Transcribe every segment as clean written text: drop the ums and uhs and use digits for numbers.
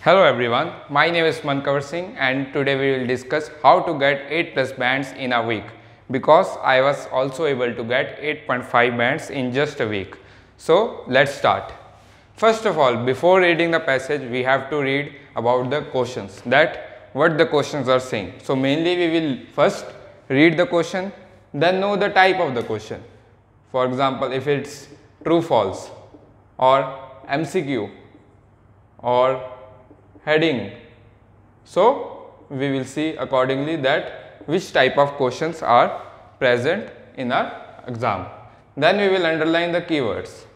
Hello everyone, my name is Mankanwar Singh and today we will discuss how to get 8 plus bands in a week, because I was also able to get 8.5 bands in just a week. So let's start. First of all, before reading the passage, we have to read about the questions, that what the questions are saying. So mainly we will first read the question, then know the type of the question. For example, if it's true false or MCQ or heading. So we will see accordingly that which type of questions are present in our exam. Then we will underline the keywords,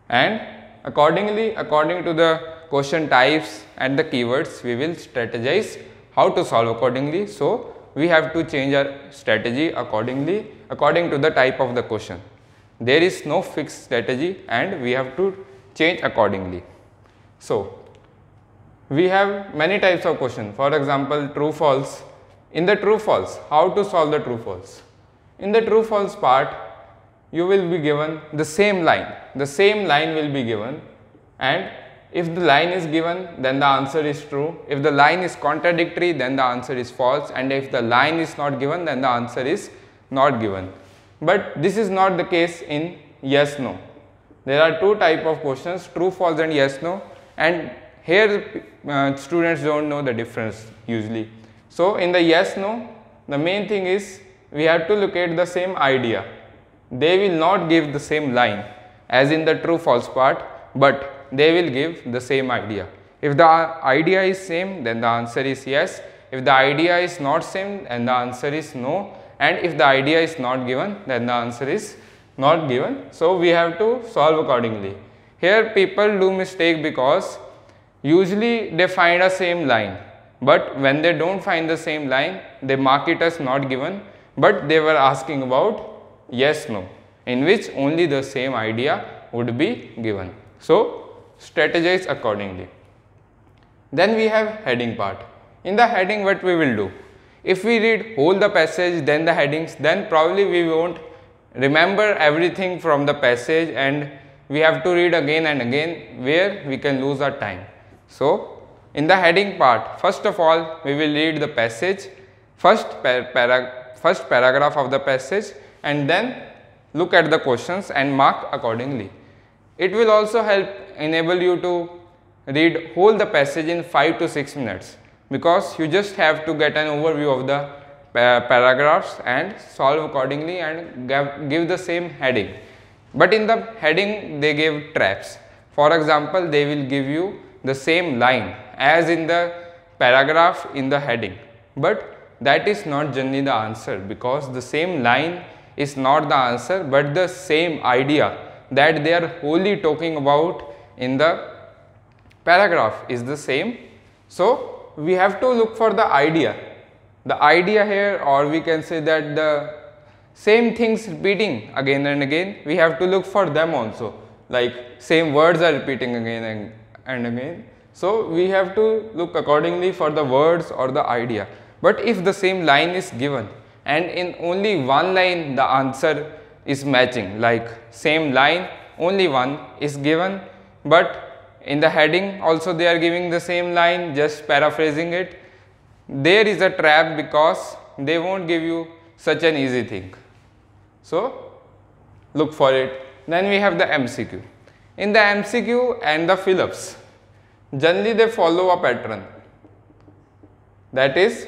and according to the question types and the keywords, we will strategize how to solve accordingly. So we have to change our strategy according to the type of the question. There is no fixed strategy and we have to change accordingly. So we have many types of questions. For example, true false. In the true false, how to solve the true false? In the true false part, you will be given the same line. The same line will be given, and if the line is given, then the answer is true. If the line is contradictory, then the answer is false, and if the line is not given, then the answer is not given. But this is not the case in yes no. There are two types of questions, true false and yes no, and here students don't know the difference usually. So in the yes no, the main thing is we have to locate the same idea. They will not give the same line as in the true false part, but they will give the same idea. If the idea is same, then the answer is yes. If the idea is not same, then the answer is no. And if the idea is not given, then the answer is not given. So we have to solve accordingly. Here people do mistake because usually they find a same line, but when they don't find the same line, they mark it as not given, but they were asking about yes no, in which only the same idea would be given. So strategize accordingly. Then we have heading part. In the heading, what we will do? If we read whole the passage, then the headings, then probably we won't remember everything from the passage and we have to read again and again, where we can lose our time. So in the heading part, first of all we will read the passage, first paragraph of the passage, and then look at the questions and mark accordingly. It will also help enable you to read whole the passage in 5 to 6 minutes, because you just have to get an overview of the paragraphs and solve accordingly and give the same heading. But in the heading they give traps. For example, they will give you the same line as in the paragraph in the heading, but that is not generally the answer, because the same line is not the answer, but the same idea that they are wholly talking about in the paragraph is the same. So we have to look for the idea here, or we can say that the same things repeating again and again, we have to look for them also, like same words are repeating again and again. So we have to look accordingly for the words or the idea. But if the same line is given and in only one line the answer is matching, like same line only one is given, but in the heading also they are giving the same line, just paraphrasing it, there is a trap, because they won't give you such an easy thing. So look for it. Then we have the MCQ. In the MCQ and the fill-ups, generally they follow a pattern. That is,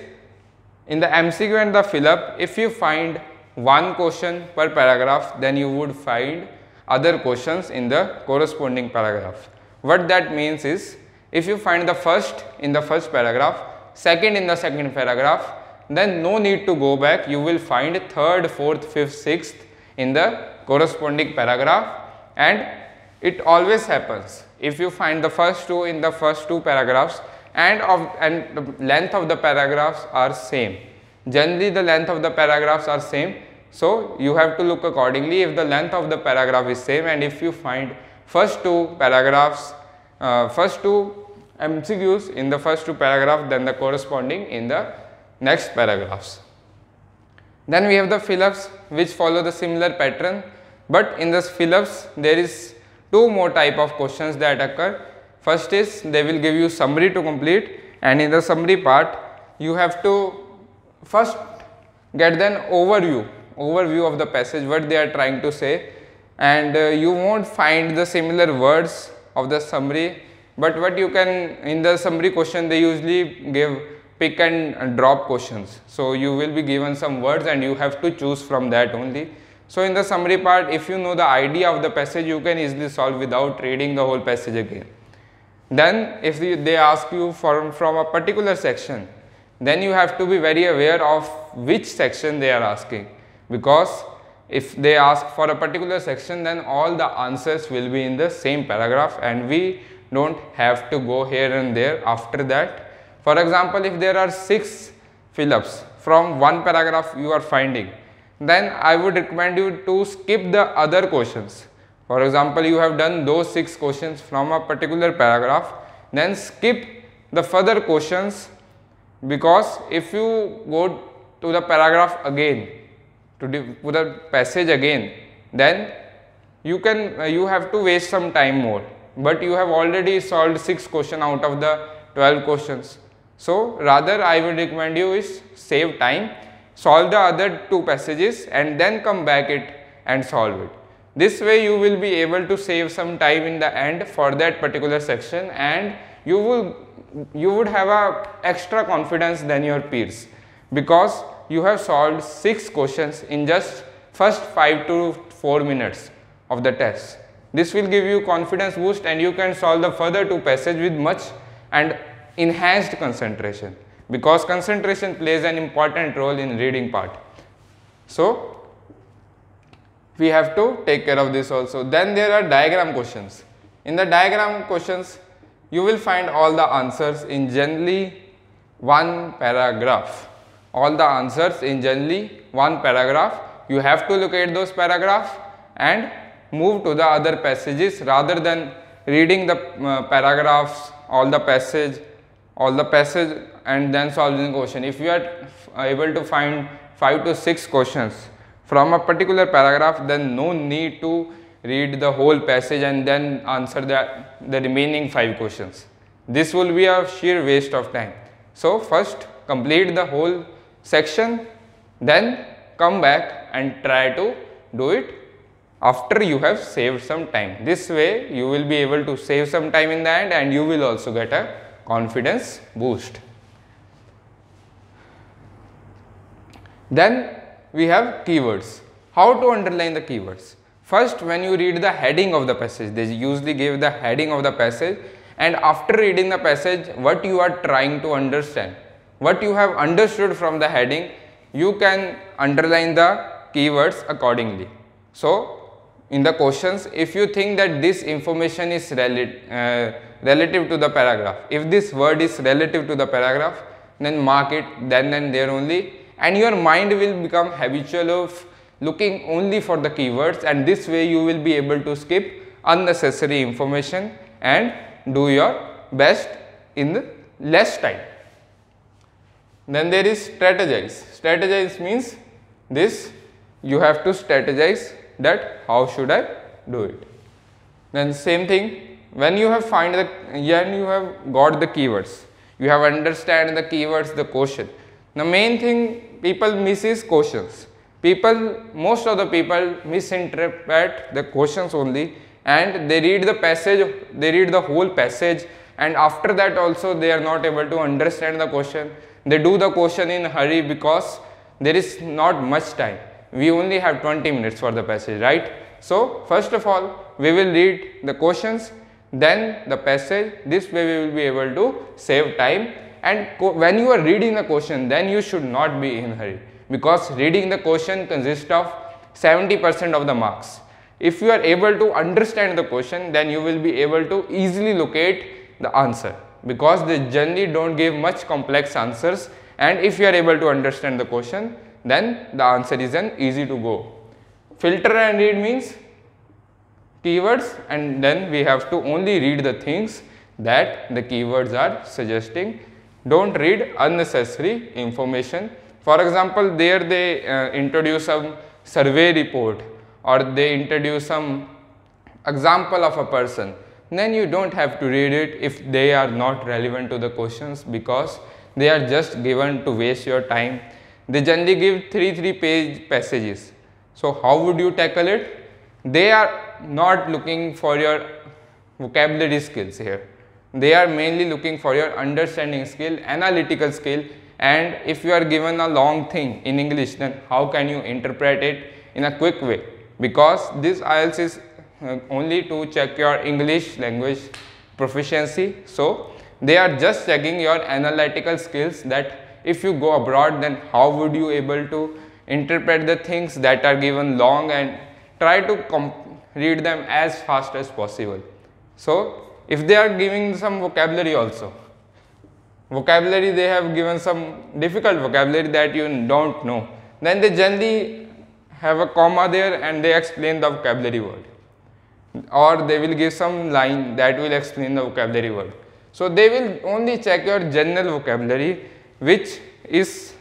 in the MCQ and the fill-up, if you find one question per paragraph, then you would find other questions in the corresponding paragraph. What that means is, if you find the first in the first paragraph, second in the second paragraph, then no need to go back, you will find third, fourth, fifth, sixth in the corresponding paragraph. And it always happens, if you find the first two in the first two paragraphs and the length of the paragraphs are same. Generally the length of the paragraphs are same, so you have to look accordingly if the length of the paragraph is same, and if you find first two paragraphs, first two MCQs in the first two paragraphs, then the corresponding in the next paragraphs. Then we have the fill-ups, which follow the similar pattern, but in this fill-ups there is two more type of questions that occur. First is they will give you summary to complete, and in the summary part you have to first get an overview of the passage, what they are trying to say, and you won't find the similar words of the summary, but what you can, in the summary question they usually give pick and drop questions, so you will be given some words and you have to choose from that only. So in the summary part, if you know the idea of the passage, you can easily solve without reading the whole passage again. Then if they ask you from a particular section, then you have to be very aware of which section they are asking, because if they ask for a particular section, then all the answers will be in the same paragraph and we don't have to go here and there after that. For example, if there are 6 fill-ups from one paragraph you are finding, then I would recommend you to skip the other questions. For example, you have done those 6 questions from a particular paragraph, then skip the further questions, because if you go to the paragraph again, to the passage again, then you have to waste some time more, but you have already solved 6 questions out of the 12 questions. So rather I would recommend you is save time, solve the other 2 passages and then come back it and solve it. This way you will be able to save some time in the end for that particular section, and you would have a extra confidence than your peers, because you have solved 6 questions in just first 5 to 4 minutes of the test. This will give you confidence boost and you can solve the further 2 passages with much and enhanced concentration, because concentration plays an important role in reading part. So we have to take care of this also. Then there are diagram questions. In the diagram questions, you will find all the answers in generally one paragraph. All the answers in generally one paragraph. You have to locate those paragraphs and move to the other passages rather than reading the paragraphs, all the passage and then solving the question. If you are able to find 5 to 6 questions from a particular paragraph, then no need to read the whole passage and then answer the remaining 5 questions. This will be a sheer waste of time. So first complete the whole section, then come back and try to do it after you have saved some time. This way you will be able to save some time in the end and you will also get a confidence boost. Then we have keywords. How to underline the keywords? First, when you read the heading of the passage, they usually give the heading of the passage, and after reading the passage, what you are trying to understand, what you have understood from the heading, you can underline the keywords accordingly. So in the questions, if you think that this information is relative to the paragraph, if this word is relative to the paragraph, then mark it then and there only, and your mind will become habitual of looking only for the keywords, and this way you will be able to skip unnecessary information and do your best in the less time. Then there is strategize. Strategize means this, you have to strategize that how should I do it. Then same thing, when you have got the keywords, you have understand the keywords, the question. The main thing people miss is questions. Most of the people misinterpret the questions only, and they read the passage, they read the whole passage, and after that also they are not able to understand the question. They do the question in a hurry because there is not much time. We only have 20 minutes for the passage, right? So first of all, we will read the questions, then the passage. This way we will be able to save time. And when you are reading the question, then you should not be in a hurry, because reading the question consists of 70% of the marks. If you are able to understand the question, then you will be able to easily locate the answer, because they generally don't give much complex answers, and if you are able to understand the question, then the answer is an easy to go. Filter and read means keywords, and then we have to only read the things that the keywords are suggesting. Don't read unnecessary information. For example, there they introduce some survey report, or they introduce some example of a person. then you don't have to read it if they are not relevant to the questions, because they are just given to waste your time. They generally give 3 passages. So how would you tackle it? They are not looking for your vocabulary skills here. They are mainly looking for your understanding skill, analytical skill, and if you are given a long thing in English, then how can you interpret it in a quick way? Because this IELTS is only to check your English language proficiency. So they are just checking your analytical skills, that if you go abroad, then how would you able to interpret the things that are given long and try to read them as fast as possible. So if they are giving some vocabulary also, vocabulary they have given some difficult vocabulary that you don't know, then they generally have a comma there and they explain the vocabulary word, or they will give some line that will explain the vocabulary word. So they will only check your general vocabulary, which is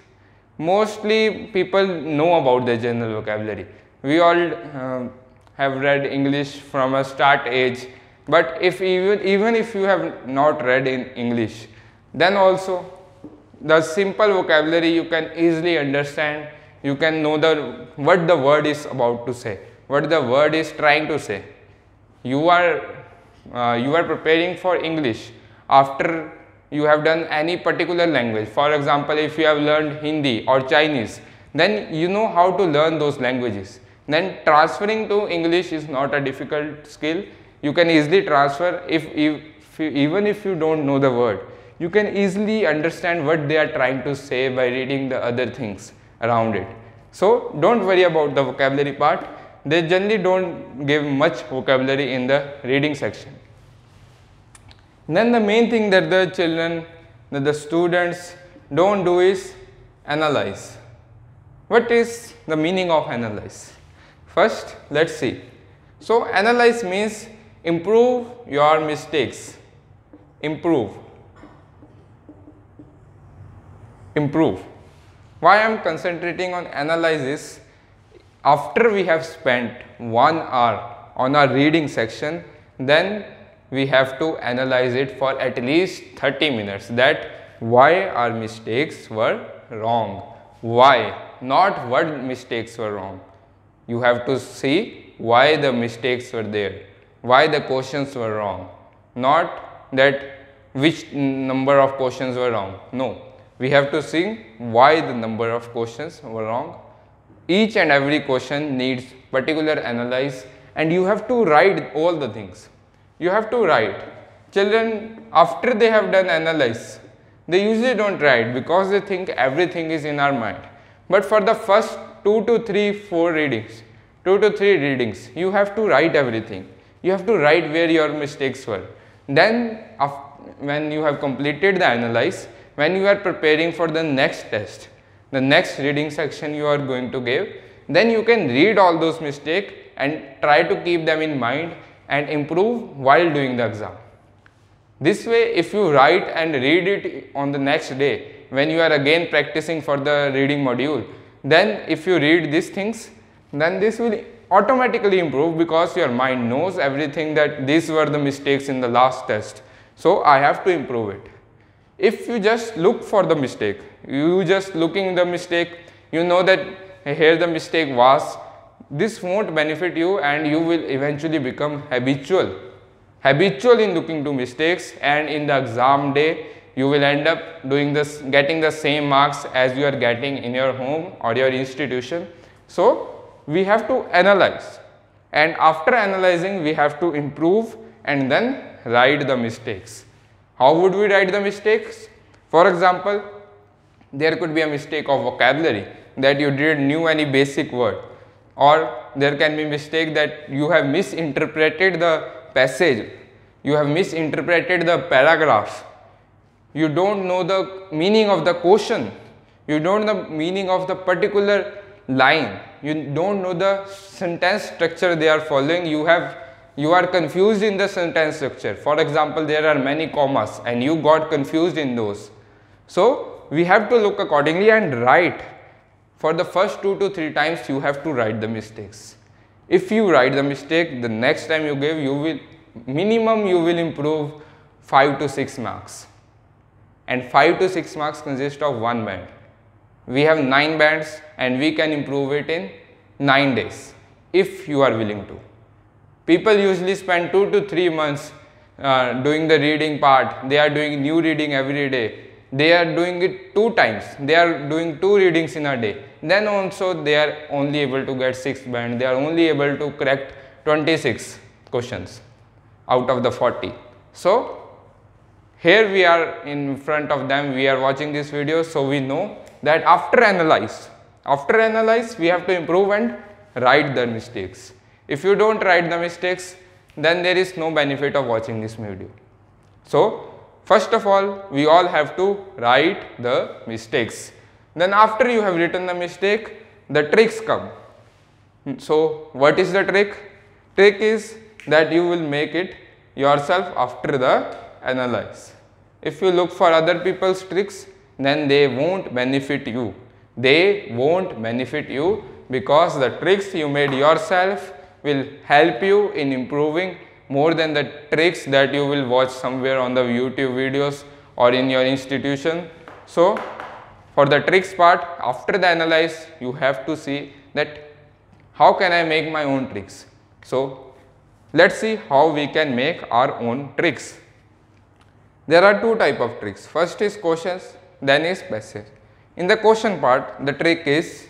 mostly people know about the general vocabulary. We all have read English from a start age, but if even if you have not read in English, then also the simple vocabulary you can easily understand. You can know what the word is about to say, what the word is trying to say. You are preparing for English after you have done any particular language. For example, if you have learned Hindi or Chinese, then you know how to learn those languages. Then transferring to English is not a difficult skill. You can easily transfer. Even if you don't know the word, you can easily understand what they are trying to say by reading the other things around it. So don't worry about the vocabulary part. They generally don't give much vocabulary in the reading section. Then the main thing that the students don't do is analyze. What is the meaning of analyze? First, let's see. So analyze means improve your mistakes. Improve. Why I am concentrating on analysis? After we have spent 1 hour on our reading section, then we have to analyze it for at least 30 minutes, that why our mistakes were wrong. Why? Not what mistakes were wrong. You have to see why the mistakes were there, why the questions were wrong, not that which number of questions were wrong. No, we have to see why the number of questions were wrong. Each and every question needs particular analyze, and you have to write all the things. You have to write. Children, after they have done analyze, they usually don't write because they think everything is in our mind. But for the first 2 to 3 readings, you have to write everything. You have to write where your mistakes were. Then when you have completed the analyze, when you are preparing for the next test, the next reading section you are going to give, then you can read all those mistakes and try to keep them in mind and improve while doing the exam. This way, if you write and read it on the next day, when you are again practicing for the reading module, then if you read these things, then this will automatically improve, because your mind knows everything, that these were the mistakes in the last test. So I have to improve it. If you just look for the mistake, you just looking the mistake, you know that here the mistake was, this won't benefit you, and you will eventually become habitual in looking to mistakes, and in the exam day you will end up doing this, getting the same marks as you are getting in your home or your institution. So we have to analyze, and after analyzing we have to improve and then write the mistakes. How would we write the mistakes? For example, there could be a mistake of vocabulary, that you didn't knew any basic word, or there can be mistake that you have misinterpreted the passage, you have misinterpreted the paragraph, you don't know the meaning of the question, you don't know the meaning of the particular line, you don't know the sentence structure they are following, you are confused in the sentence structure. For example, there are many commas and you got confused in those. So we have to look accordingly and write. For the first 2 to 3 times you have to write the mistakes. If you write the mistake, the next time you give, you will minimum you will improve 5 to 6 marks, and 5 to 6 marks consist of one band. We have 9 bands and we can improve it in 9 days if you are willing to. People usually spend 2 to 3 months doing the reading part. They are doing new reading every day. They are doing it 2 times. They are doing 2 readings in a day. Then also they are only able to get 6 band. They are only able to correct 26 questions out of the 40. So here we are in front of them. We are watching this video, so we know that after analyze we have to improve and write the mistakes. If you don't write the mistakes, then there is no benefit of watching this video. So first of all, we all have to write the mistakes. Then after you have written the mistake, the tricks come. So what is the trick? Trick is that you will make it yourself after the analyze. If you look for other people's tricks, then they won't benefit you. They won't benefit you, because the tricks you made yourself will help you in improving more than the tricks that you will watch somewhere on the YouTube videos or in your institution. So for the tricks part, after the analyze, you have to see that how can I make my own tricks. So let's see how we can make our own tricks. There are 2 types of tricks. First is questions, then is passage. In the question part, the trick is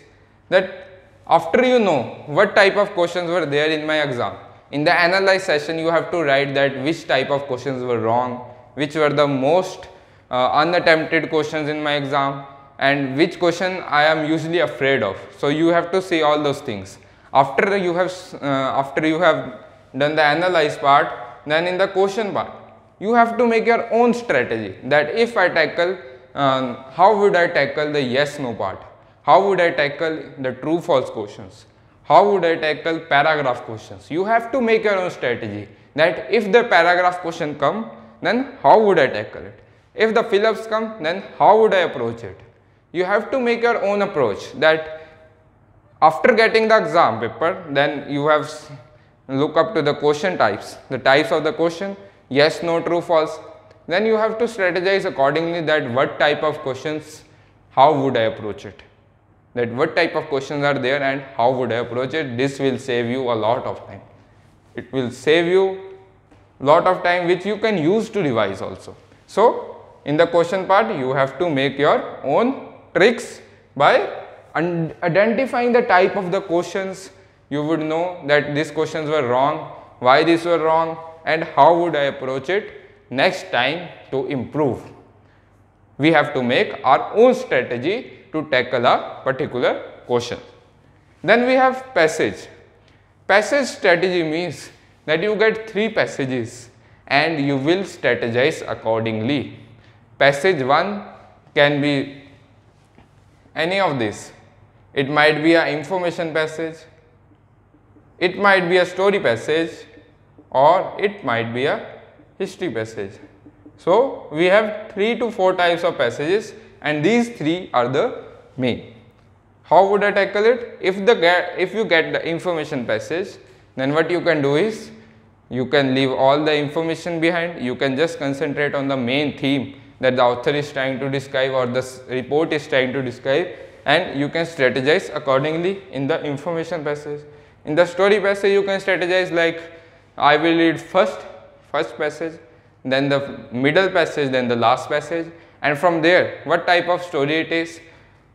that after you know what type of questions were there in my exam, in the analyze session you have to write that which type of questions were wrong, which were the most unattempted questions in my exam, and which question I am usually afraid of. So you have to see all those things. After you have done the analyze part, then in the question part, you have to make your own strategy, that if I tackle, how would I tackle the yes no part? How would I tackle the true false questions? How would I tackle paragraph questions? You have to make your own strategy, that if the paragraph question come, then how would I tackle it? If the fill-ups come, then how would I approach it? You have to make your own approach, that after getting the exam paper, then you have look up to the question types, the types of the question, yes, no, true, false. Then you have to strategize accordingly, that what type of questions, how would I approach it? That what type of questions are there and how would I approach it. This will save you a lot of time. It will save you a lot of time which you can use to revise also. So in the question part, you have to make your own tricks by identifying the type of the questions. You would know that these questions were wrong, why these were wrong, and how would I approach it next time to improve. We have to make our own strategy to tackle a particular question. Then we have passage. Passage strategy means that you get 3 passages and you will strategize accordingly. Passage 1 can be any of this. It might be an information passage, it might be a story passage, or it might be a history passage. So we have 3 to 4 types of passages, and these 3 are the main. How would I tackle it? If you get the information passage, then what you can do is you can leave all the information behind. You can just concentrate on the main theme that the author is trying to describe or the report is trying to describe, and you can strategize accordingly in the information passage. In the story passage, you can strategize like, I will read first passage, then the middle passage, then the last passage, and from there what type of story it is,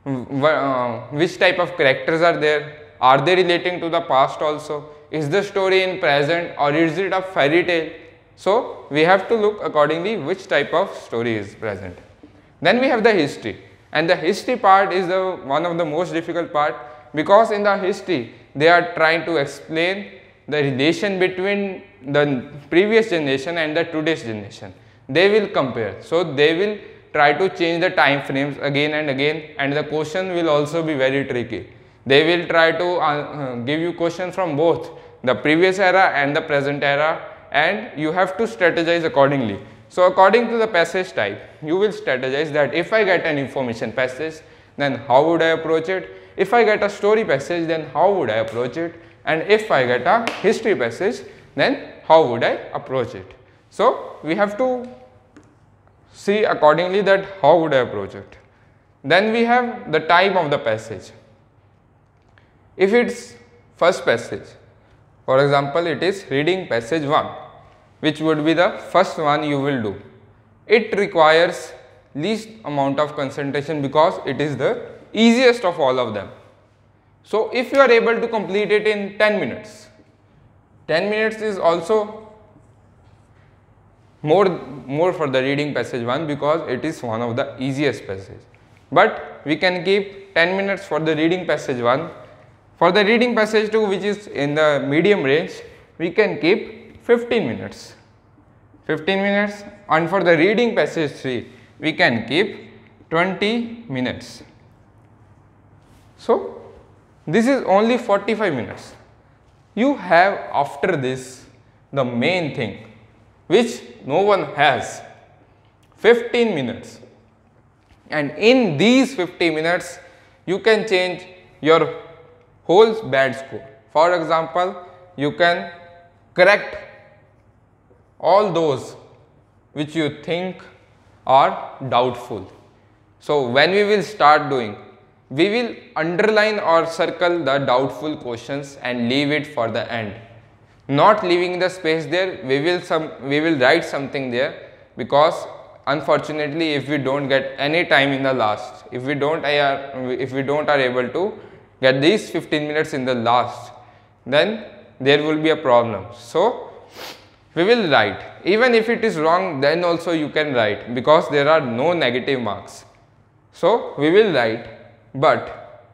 which type of characters are there, are they relating to the past also, is the story in present or is it a fairy tale. So we have to look accordingly which type of story is present. Then we have the history, and the history part is one of the most difficult part, because in the history they are trying to explain the relation between the previous generation and the today's generation. They will compare, so they will try to change the time frames again and again, and the question will also be very tricky. They will try to give you questions from both the previous era and the present era, and you have to strategize accordingly. So according to the passage type, you will strategize that if I get an information passage, then how would I approach it? If I get a story passage, then how would I approach it? And if I get a history passage, then how would I approach it? So we have to see accordingly that how would I approach it. Then we have the time of the passage. If it's first passage, for example, it is reading passage 1, which would be the first one you will do. It requires least amount of concentration because it is the easiest of all of them. So if you are able to complete it in 10 minutes, 10 minutes is also more for the reading passage 1 because it is one of the easiest passage. But we can keep 10 minutes for the reading passage 1. For the reading passage 2, which is in the medium range, we can keep 15 minutes. 15 minutes, and for the reading passage 3, we can keep 20 minutes. So this is only 45 minutes. You have after this the main thing which no one has, 15 minutes, and in these 50 minutes you can change your whole band score. For example, you can correct all those which you think are doubtful. So when we will start doing, we will underline or circle the doubtful questions and leave it for the end. Not leaving the space there, we will write something there, because unfortunately if we don't get any time in the last, if we don't are able to get these 15 minutes in the last, then there will be a problem. So we will write. Even if it is wrong, then also you can write, because there are no negative marks. So we will write, but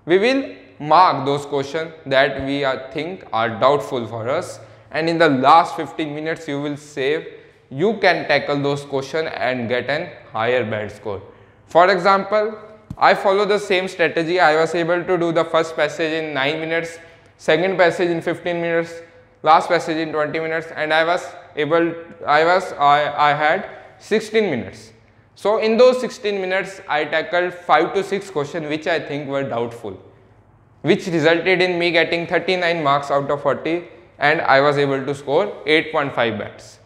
we will mark those questions that we think are doubtful for us, and in the last 15 minutes you will save. You can tackle those questions and get an higher band score. For example, I follow the same strategy. I was able to do the first passage in 9 minutes, second passage in 15 minutes, last passage in 20 minutes, and I had 16 minutes. So in those 16 minutes, I tackled 5 to 6 questions which I think were doubtful, which resulted in me getting 39 marks out of 40, and I was able to score 8.5 bands.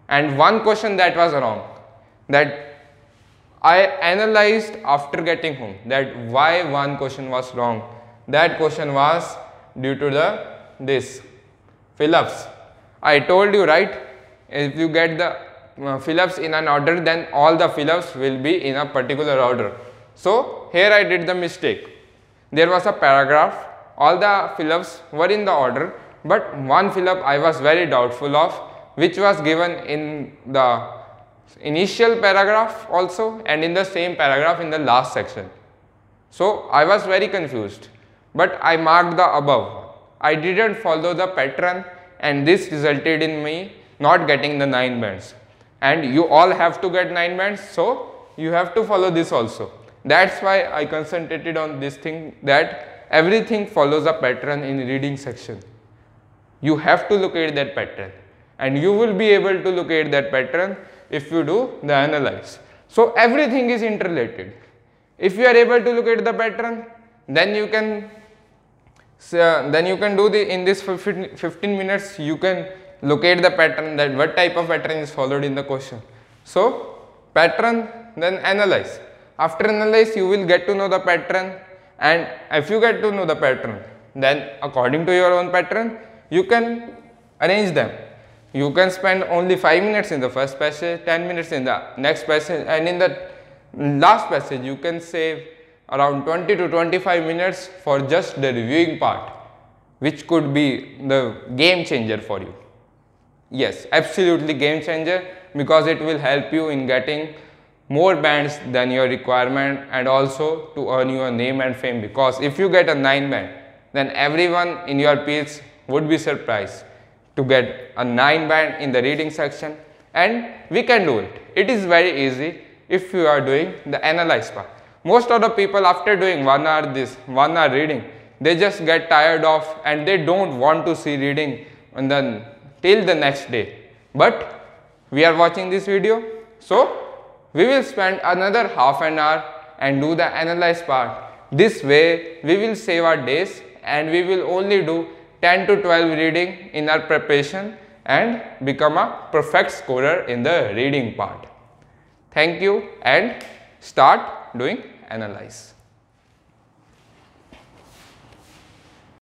And one question that was wrong, that I analyzed after getting home, that why one question was wrong. That question was due to this fill-ups. I told you, right, if you get the fill-ups in an order, then all the fill-ups will be in a particular order. So here I did the mistake. There was a paragraph, all the fill-ups were in the order, but one fill-up I was very doubtful of, which was given in the initial paragraph also and in the same paragraph in the last section. So I was very confused, but I marked the above. I didn't follow the pattern, and this resulted in me not getting the 9 bands. And you all have to get 9 bands, so you have to follow this also. That's why I concentrated on this thing, that everything follows a pattern in reading section. You have to locate that pattern, and you will be able to locate that pattern if you do the analyze. So everything is interrelated. If you are able to locate the pattern, then you can do in this 15 minutes you can locate the pattern, that what type of pattern is followed in the question. So pattern, then analyze. After analyze, you will get to know the pattern, and if you get to know the pattern, then according to your own pattern you can arrange them. You can spend only 5 minutes in the first passage, 10 minutes in the next passage, and in the last passage you can save around 20 to 25 minutes for just the reviewing part, which could be the game changer for you. Yes, absolutely game changer, because it will help you in getting more bands than your requirement, and also to earn your name and fame, because if you get a 9 band, then everyone in your peers would be surprised to get a 9 band in the reading section, and we can do it. It is very easy if you are doing the analyze part. Most of the people, after doing 1 hour reading, they just get tired of, and they don't want to see reading and then till the next day. But we are watching this video, so we will spend another half an hour and do the analyze part. This way we will save our days, and we will only do 10 to 12 reading in our preparation and become a perfect scorer in the reading part. Thank you and start doing analyze.